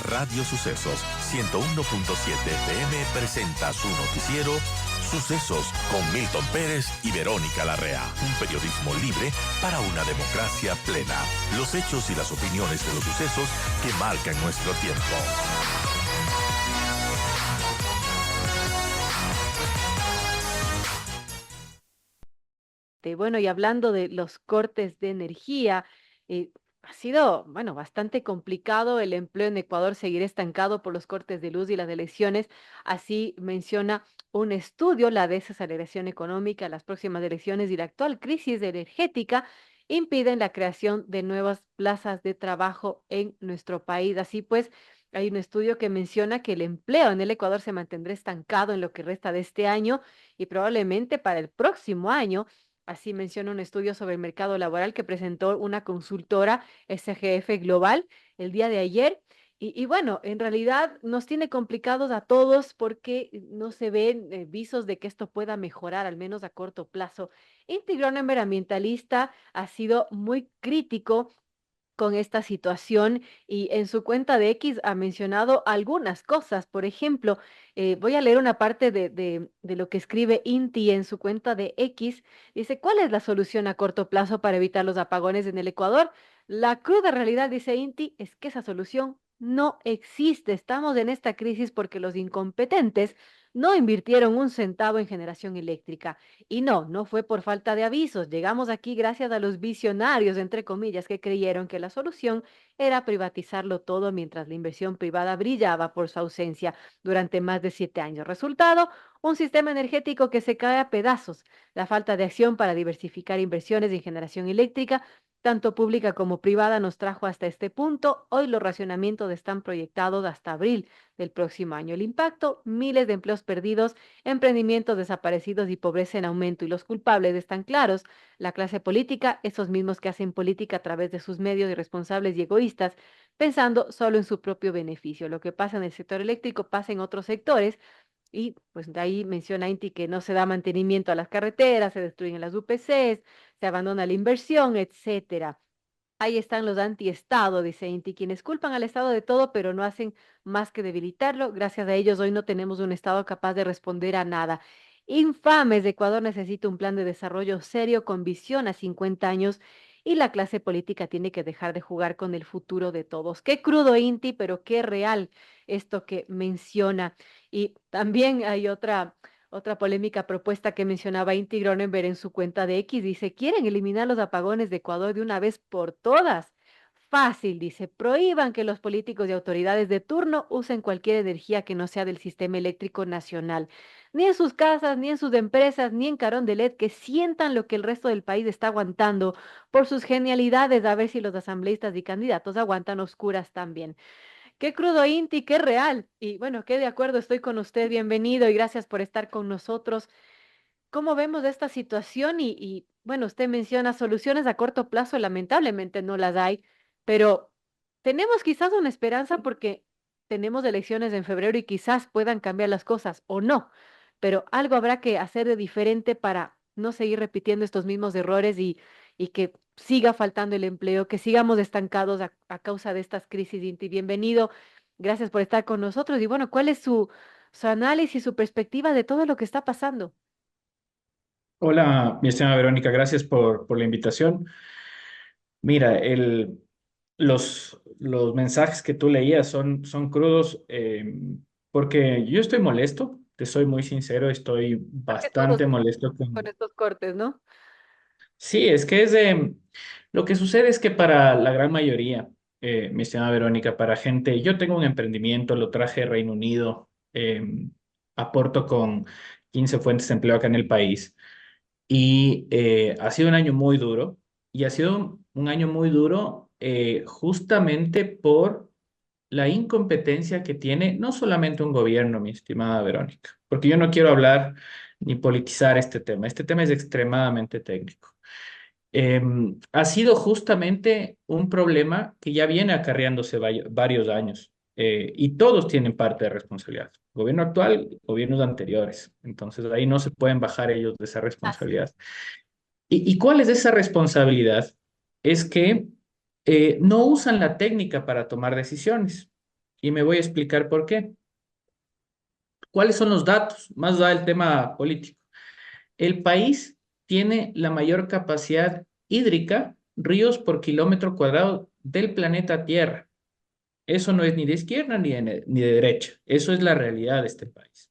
Radio Sucesos 101.7 FM presenta su noticiero Sucesos con Milton Pérez y Verónica Larrea. Un periodismo libre para una democracia plena. Los hechos y las opiniones de los sucesos que marcan nuestro tiempo. Bueno, y hablando de los cortes de energía, ha sido, bueno, bastante complicado el empleo en Ecuador seguir estancado por los cortes de luz y las elecciones. Así menciona un estudio, la desaceleración económica, las próximas elecciones y la actual crisis energética impiden la creación de nuevas plazas de trabajo en nuestro país. Así pues, hay un estudio que menciona que el empleo en el Ecuador se mantendrá estancado en lo que resta de este año y probablemente para el próximo año. Así menciona un estudio sobre el mercado laboral que presentó una consultora SGF Global el día de ayer. Y bueno, en realidad nos tiene complicados a todos porque no se ven visos de que esto pueda mejorar, al menos a corto plazo. Inti Gronemer, ambientalista, ha sido muy crítico con esta situación y en su cuenta de X ha mencionado algunas cosas. Por ejemplo, voy a leer una parte de lo que escribe Inti en su cuenta de X. Dice, ¿cuál es la solución a corto plazo para evitar los apagones en el Ecuador? La cruda realidad, dice Inti, es que esa solución no existe. Estamos en esta crisis porque los incompetentes no invirtieron un centavo en generación eléctrica. Y no, no fue por falta de avisos. Llegamos aquí gracias a los visionarios, entre comillas, que creyeron que la solución era privatizarlo todo mientras la inversión privada brillaba por su ausencia durante más de 7 años. Resultado, un sistema energético que se cae a pedazos. La falta de acción para diversificar inversiones en generación eléctrica, tanto pública como privada, nos trajo hasta este punto. Hoy los racionamientos están proyectados hasta abril del próximo año. El impacto, miles de empleos perdidos, emprendimientos desaparecidos y pobreza en aumento. Y los culpables están claros: la clase política, esos mismos que hacen política a través de sus medios irresponsables y egoístas, pensando solo en su propio beneficio. Lo que pasa en el sector eléctrico pasa en otros sectores. Y pues de ahí menciona Inti que no se da mantenimiento a las carreteras, se destruyen las UPCs, se abandona la inversión, etcétera. Ahí están los antiestado, dice Inti, quienes culpan al Estado de todo, pero no hacen más que debilitarlo. Gracias a ellos hoy no tenemos un Estado capaz de responder a nada. Infames, Ecuador necesita un plan de desarrollo serio con visión a 50 años y la clase política tiene que dejar de jugar con el futuro de todos. Qué crudo, Inti, pero qué real esto que menciona. Y también hay otra polémica propuesta que mencionaba Inti Groenenberg en su cuenta de X. Dice, quieren eliminar los apagones de Ecuador de una vez por todas. Fácil, dice, prohíban que los políticos y autoridades de turno usen cualquier energía que no sea del sistema eléctrico nacional. Ni en sus casas, ni en sus empresas, ni en Carón de LED, que sientan lo que el resto del país está aguantando por sus genialidades, a ver si los asambleístas y candidatos aguantan oscuras también. Qué crudo, Inti, qué real. Y bueno, qué de acuerdo estoy con usted. Bienvenido y gracias por estar con nosotros. ¿Cómo vemos esta situación? Bueno, usted menciona soluciones a corto plazo, lamentablemente no las hay, pero tenemos quizás una esperanza porque tenemos elecciones en febrero y quizás puedan cambiar las cosas o no, pero algo habrá que hacer de diferente para no seguir repitiendo estos mismos errores y que siga faltando el empleo, que sigamos estancados a causa de estas crisis. Inti, bienvenido, gracias por estar con nosotros y bueno, ¿cuál es su análisis, su perspectiva de todo lo que está pasando? Hola, mi estimada Verónica, gracias por la invitación. Mira, los mensajes que tú leías son crudos porque yo estoy molesto, te soy muy sincero, estoy Creo que todos bastante molesto con con... estos cortes, ¿no? Sí, es que lo que sucede es que para la gran mayoría, mi estimada Verónica, para gente, yo tengo un emprendimiento, lo traje de Reino Unido, aporto con 15 fuentes de empleo acá en el país. Y ha sido un año muy duro, y ha sido un año muy duro justamente por la incompetencia que tiene no solamente un gobierno, mi estimada Verónica, porque yo no quiero hablar ni politizar este tema es extremadamente técnico. Ha sido justamente un problema que ya viene acarreándose varios años, y todos tienen parte de responsabilidad. Gobierno actual, gobiernos anteriores. Entonces ahí no se pueden bajar ellos de esa Así es. responsabilidad. ¿Y cuál es esa responsabilidad? Es que no usan la técnica para tomar decisiones. y me voy a explicar por qué. ¿Cuáles son los datos? Más allá del tema político. El país tiene la mayor capacidad hídrica, ríos por kilómetro cuadrado del planeta Tierra. Eso no es ni de izquierda ni de derecha. Eso es la realidad de este país.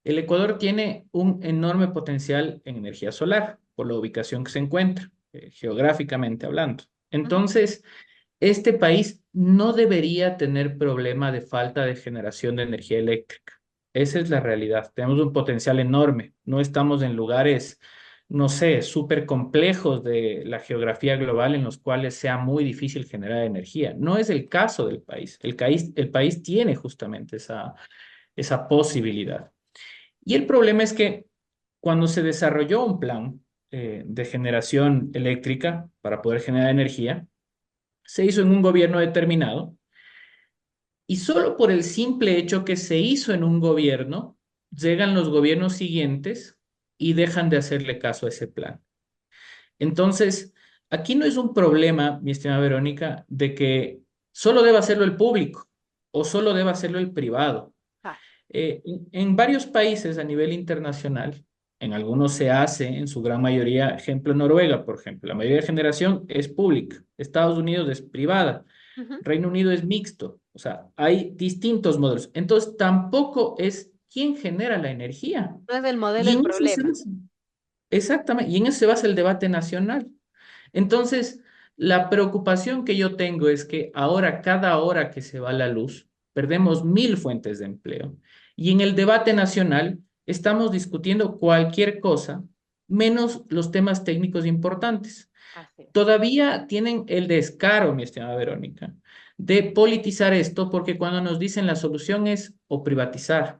El Ecuador tiene un enorme potencial en energía solar por la ubicación que se encuentra, geográficamente hablando. Ujú. Entonces, este país no debería tener problema de falta de generación de energía eléctrica. Esa es la realidad. Tenemos un potencial enorme. No estamos en lugares, no sé, súper complejos de la geografía global en los cuales sea muy difícil generar energía. No es el caso del país. El país tiene justamente esa posibilidad. Y el problema es que cuando se desarrolló un plan de generación eléctrica para poder generar energía, se hizo en un gobierno determinado y solo por el simple hecho que se hizo en un gobierno, llegan los gobiernos siguientes y dejan de hacerle caso a ese plan. Entonces, aquí no es un problema, mi estimada Verónica, de que solo deba hacerlo el público o solo deba hacerlo el privado. Ah, En varios países a nivel internacional, en algunos se hace, en su gran mayoría, ejemplo Noruega, por ejemplo, la mayoría de generación es pública, Estados Unidos es privada, ujú. Reino Unido es mixto, o sea, hay distintos modelos. Entonces, tampoco es quién genera la energía. No es el modelo Y el en eso se problema. basa, exactamente, y en eso se basa el debate nacional. Entonces, la preocupación que yo tengo es que ahora, cada hora que se va la luz, perdemos 1.000 fuentes de empleo. Y en el debate nacional estamos discutiendo cualquier cosa, menos los temas técnicos importantes. Así es. Todavía tienen el descaro, mi estimada Verónica, de politizar esto, porque cuando nos dicen la solución es o privatizar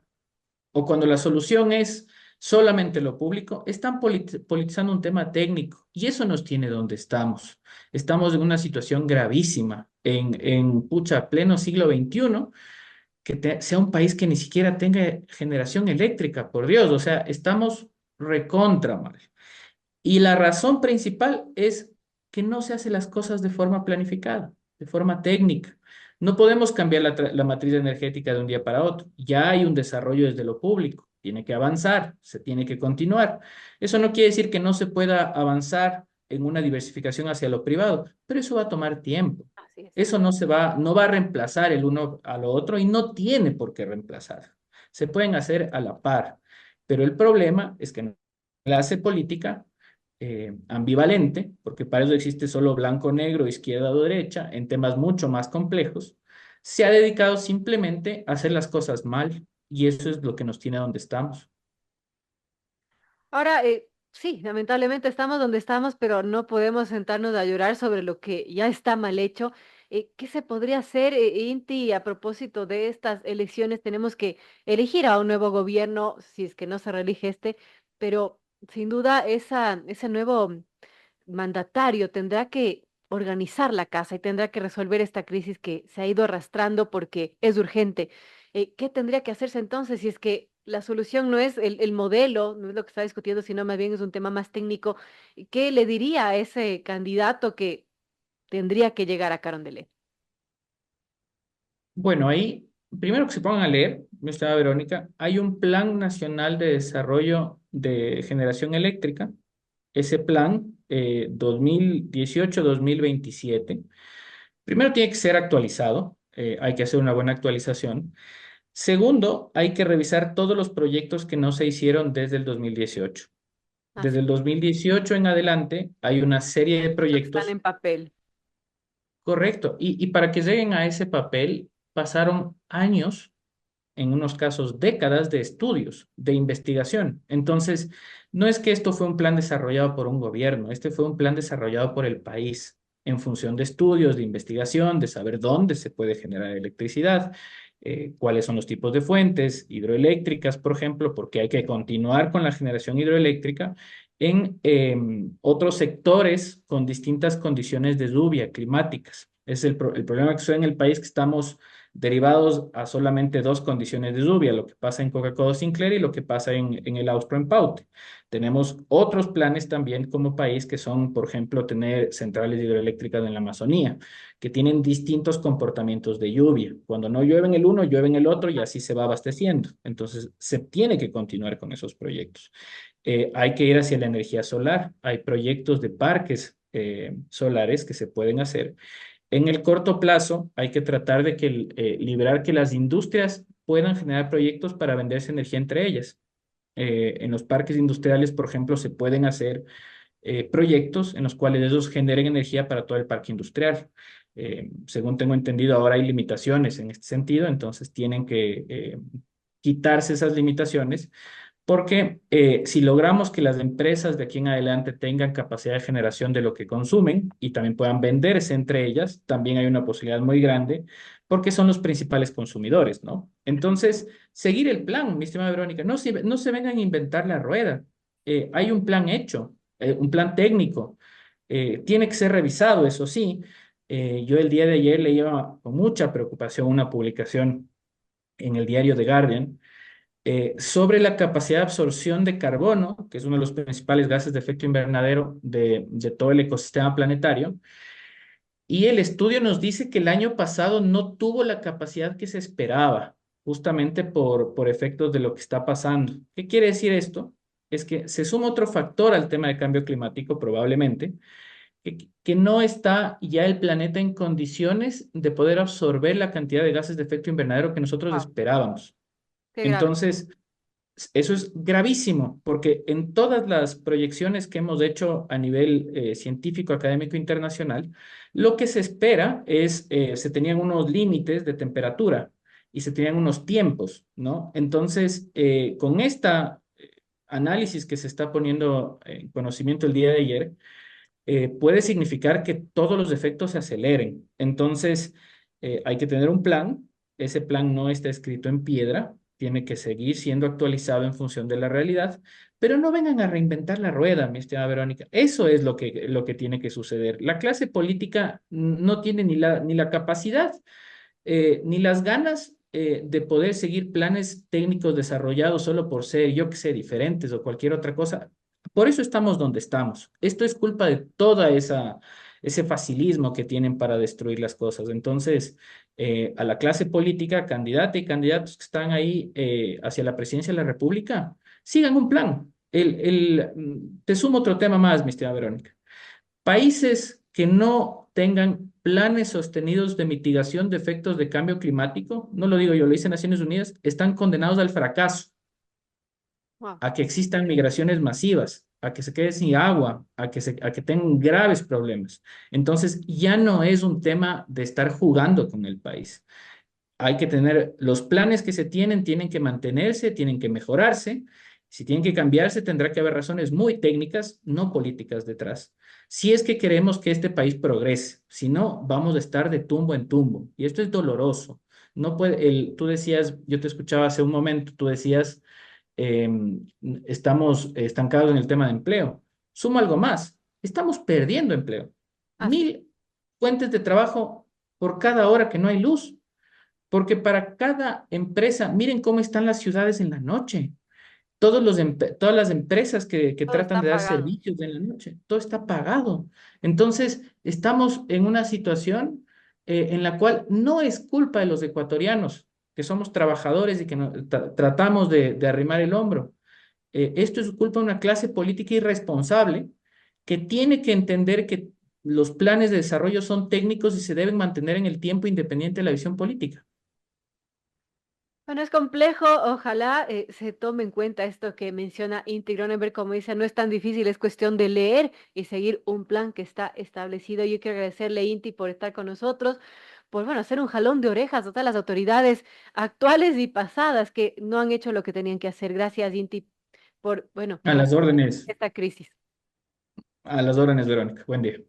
o cuando la solución es solamente lo público, están politizando un tema técnico y eso nos tiene donde estamos. Estamos en una situación gravísima en pucha, pleno siglo XXI, que sea un país que ni siquiera tenga generación eléctrica, por Dios, o sea, estamos recontra mal. Y la razón principal es que no se hacen las cosas de forma planificada, de forma técnica. No podemos cambiar la matriz energética de un día para otro. Ya hay un desarrollo desde lo público. Tiene que avanzar, se tiene que continuar. Eso no quiere decir que no se pueda avanzar en una diversificación hacia lo privado, pero eso va a tomar tiempo. Así es. Eso no va a reemplazar el uno a lo otro y no tiene por qué reemplazar. Se pueden hacer a la par, pero el problema es que en la clase política ambivalente, porque para eso existe solo blanco-negro, izquierda o derecha, en temas mucho más complejos, se ha dedicado simplemente a hacer las cosas mal y eso es lo que nos tiene donde estamos. Ahora, sí, lamentablemente estamos donde estamos, pero no podemos sentarnos a llorar sobre lo que ya está mal hecho. ¿Qué se podría hacer, Inti, a propósito de estas elecciones? Tenemos que elegir a un nuevo gobierno, si es que no se reelige este, pero sin duda ese nuevo mandatario tendrá que organizar la casa y tendrá que resolver esta crisis que se ha ido arrastrando porque es urgente. ¿Qué tendría que hacerse entonces si es que la solución no es el modelo, no es lo que está discutiendo, sino más bien es un tema más técnico? ¿Qué le diría a ese candidato que tendría que llegar a Carondelet? Bueno, ahí, primero que se pongan a leer, mi estimada Verónica, hay un Plan Nacional de Desarrollo de Generación Eléctrica, ese plan 2018-2027. Primero tiene que ser actualizado, hay que hacer una buena actualización. Segundo, hay que revisar todos los proyectos que no se hicieron desde el 2018. Desde Así, el 2018 en adelante hay una serie de muchos que están proyectos, en papel. correcto, y para que lleguen a ese papel pasaron años, en unos casos décadas de estudios, de investigación. Entonces, no es que esto fue un plan desarrollado por un gobierno, este fue un plan desarrollado por el país en función de estudios, de investigación, de saber dónde se puede generar electricidad, cuáles son los tipos de fuentes hidroeléctricas, por ejemplo, porque hay que continuar con la generación hidroeléctrica en otros sectores con distintas condiciones de lluvia climáticas. Es el problema que sucede en el país que estamos derivados a solamente dos condiciones de lluvia, lo que pasa en Coca-Cola Sinclair y lo que pasa en el Austro en Paute. Tenemos otros planes también como país que son, por ejemplo, tener centrales hidroeléctricas en la Amazonía, que tienen distintos comportamientos de lluvia. Cuando no llueve en el uno, llueve en el otro y así se va abasteciendo. Entonces, se tiene que continuar con esos proyectos. Hay que ir hacia la energía solar. Hay proyectos de parques solares que se pueden hacer. En el corto plazo, hay que tratar de liberar que las industrias puedan generar proyectos para venderse energía entre ellas. En los parques industriales, por ejemplo, se pueden hacer proyectos en los cuales ellos generen energía para todo el parque industrial. Según tengo entendido, ahora hay limitaciones en este sentido, entonces tienen que quitarse esas limitaciones porque si logramos que las empresas de aquí en adelante tengan capacidad de generación de lo que consumen y también puedan venderse entre ellas, también hay una posibilidad muy grande porque son los principales consumidores, ¿no? Entonces, seguir el plan, mi estimada Verónica, no se vengan a inventar la rueda. Hay un plan hecho, un plan técnico. Tiene que ser revisado, eso sí. Yo el día de ayer leía con mucha preocupación una publicación en el diario The Guardian sobre la capacidad de absorción de carbono, que es uno de los principales gases de efecto invernadero de todo el ecosistema planetario. Y el estudio nos dice que el año pasado no tuvo la capacidad que se esperaba, justamente por efectos de lo que está pasando. ¿Qué quiere decir esto? Es que se suma otro factor al tema de cambio climático, probablemente, que no está ya el planeta en condiciones de poder absorber la cantidad de gases de efecto invernadero que nosotros Wow, esperábamos. qué grave. Entonces, eso es gravísimo, porque en todas las proyecciones que hemos hecho a nivel científico, académico internacional, lo que se espera es, se tenían unos límites de temperatura y se tenían unos tiempos, ¿no? Entonces, con esta análisis que se está poniendo en conocimiento el día de ayer, puede significar que todos los efectos se aceleren. Entonces, hay que tener un plan. Ese plan no está escrito en piedra, tiene que seguir siendo actualizado en función de la realidad, pero no vengan a reinventar la rueda, mi estimada Verónica. Eso es lo que tiene que suceder. La clase política no tiene ni la capacidad ni las ganas de poder seguir planes técnicos desarrollados solo por ser, yo que sé, diferentes o cualquier otra cosa. Por eso estamos donde estamos. Esto es culpa de toda ese facilismo que tienen para destruir las cosas. Entonces, a la clase política, candidata y candidatos que están ahí hacia la presidencia de la República, sigan un plan. Te sumo otro tema más, mi estimada Verónica. Países que no tengan planes sostenidos de mitigación de efectos de cambio climático, no lo digo yo, lo dice Naciones Unidas, están condenados al fracaso, Wow. a que existan migraciones masivas, a que se quede sin agua, a que tengan graves problemas. Entonces, ya no es un tema de estar jugando con el país. Hay que tener los planes que se tienen que mantenerse, tienen que mejorarse. Si tienen que cambiarse, tendrá que haber razones muy técnicas, no políticas detrás. Si es que queremos que este país progrese, si no, vamos a estar de tumbo en tumbo. Y esto es doloroso. No puede, tú decías, yo te escuchaba hace un momento, tú decías, estamos estancados en el tema de empleo. Sumo algo más, estamos perdiendo empleo. Así. 1.000 fuentes de trabajo por cada hora que no hay luz. Porque para cada empresa, miren cómo están las ciudades en la noche. Todas las empresas que Todo tratan está de dar apagado. servicios en la noche, todo está pagado. Entonces, estamos en una situación en la cual no es culpa de los ecuatorianos, que somos trabajadores y que tratamos de arrimar el hombro. Esto es culpa de una clase política irresponsable que tiene que entender que los planes de desarrollo son técnicos y se deben mantener en el tiempo independiente de la visión política. Bueno, es complejo, ojalá se tome en cuenta esto que menciona Inti Cronenberg, como dice, no es tan difícil, es cuestión de leer y seguir un plan que está establecido. Yo quiero agradecerle, Inti, por estar con nosotros, por, bueno, hacer un jalón de orejas a todas las autoridades actuales y pasadas que no han hecho lo que tenían que hacer. Gracias, Inti, por, bueno, A las órdenes, esta crisis. a las órdenes, Verónica. Buen día.